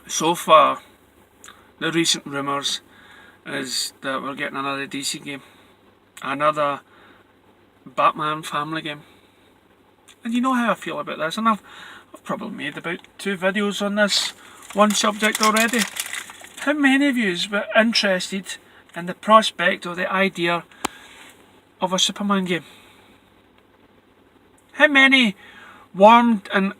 So far, the recent rumours is that we're getting another DC game. Another Batman family game. And you know how I feel about this, and I've probably made about 2 videos on this one subject already. How many of you were interested in the prospect or the idea of a Superman game? How many warmed and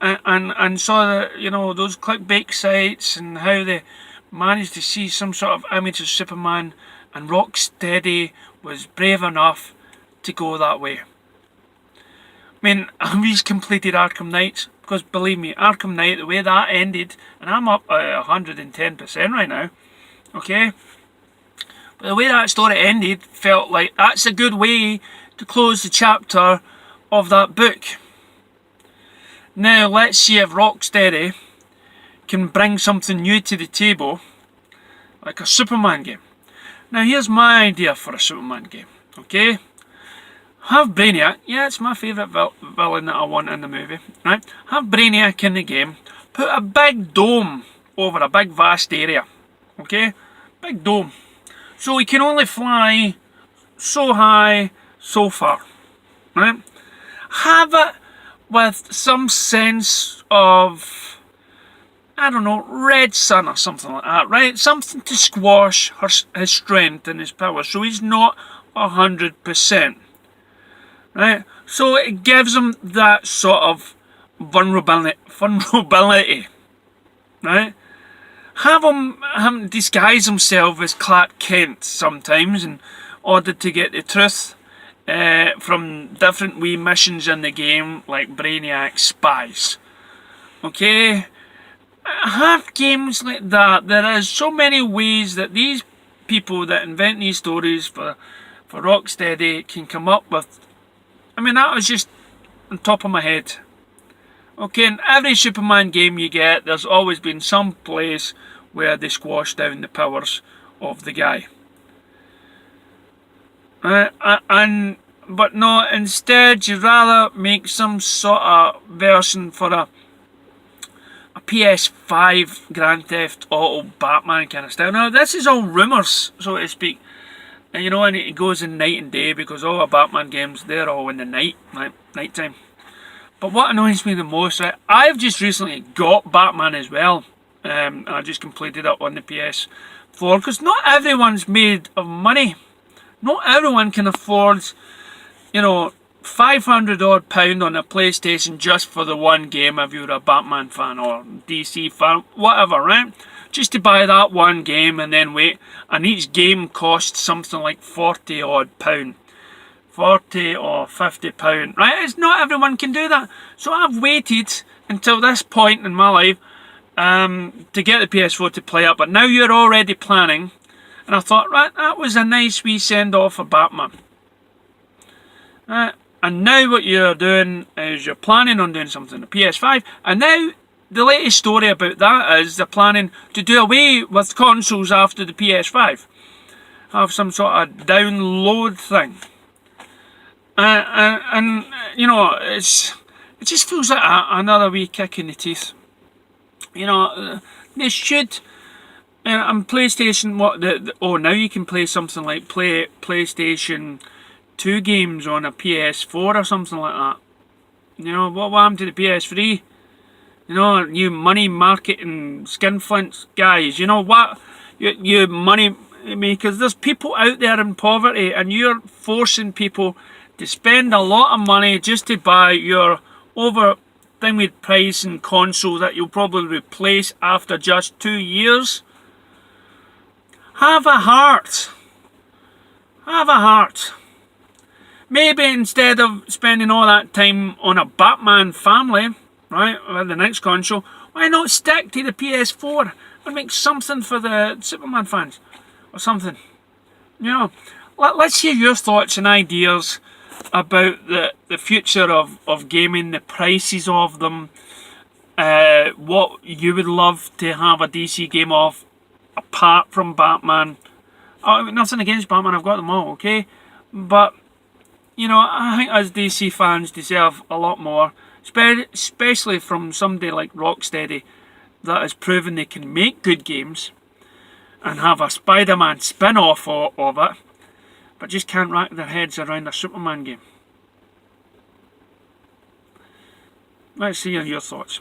saw the, those clickbait sites and how they managed to see some sort of image of Superman, and Rocksteady was brave enough to go that way? I mean, we've completed Arkham Knight, because believe me, Arkham Knight, the way that ended, and I'm up at 110% right now, okay? But the way that story ended felt like that's a good way to close the chapter of that book. Now let's see if Rocksteady can bring something new to the table, like a Superman game. Now here's my idea for a Superman game, okay? Have Brainiac, yeah, it's my favourite villain that I want in the movie, right? Have Brainiac in the game, put a big dome over a big vast area, okay? Big dome. So he can only fly so high, so far, right? Have it with some sense of, I don't know, red sun or something like that, right? Something to squash his strength and his power, so he's not 100%. Right, so it gives him that sort of vulnerability, right? Have him disguise himself as Clark Kent sometimes in order to get the truth from different wee missions in the game, like Brainiac Spies. Okay, have games like that. There is so many ways that these people that invent these stories for Rocksteady can come up with. I mean, that was just on top of my head. Okay, in every Superman game you get, there's always been some place where they squash down the powers of the guy. But no, instead you'd rather make some sort of version for a PS5 Grand Theft Auto Batman kind of style. Now, this is all rumours, so to speak. And and it goes in night and day, because all our Batman games, they're all in the night time. But what annoys me the most, right, I've just recently got Batman as well. I just completed it on the PS4, because not everyone's made of money. Not everyone can afford, 500 odd £500 on a PlayStation just for the one game if you're a Batman fan or DC fan, whatever, right? Just to buy that one game and then wait, and each game costs something like £40 odd, £40 or £50, right? It's not everyone can do that. So I've waited until this point in my life to get the PS4 to play it, but now you're already planning, and I thought, right, that was a nice wee send off for Batman. And now what you're doing is you're planning on doing something on the PS5, and now the latest story about that is they're planning to do away with consoles after the PS5. Have some sort of download thing. And it just feels like another wee kick in the teeth. They should. And PlayStation, now you can play something like PlayStation 2 games on a PS4 or something like that. What happened to the PS3? You money marketing skinflint guys, you know what? You money makers, there's people out there in poverty, and you're forcing people to spend a lot of money just to buy your with price and console that you'll probably replace after just 2 years. Have a heart. Have a heart. Maybe instead of spending all that time on a Batman family, right, or the next console, why not stick to the PS4 and make something for the Superman fans or something? Let's hear your thoughts and ideas about the future of gaming, the prices of them, what you would love to have a DC game of apart from Batman. Nothing against Batman, I've got them all, okay? But I think as DC fans deserve a lot more, especially from somebody like Rocksteady, that has proven they can make good games and have a Spider-Man spin-off of it, but just can't wrap their heads around a Superman game. Let's see your thoughts.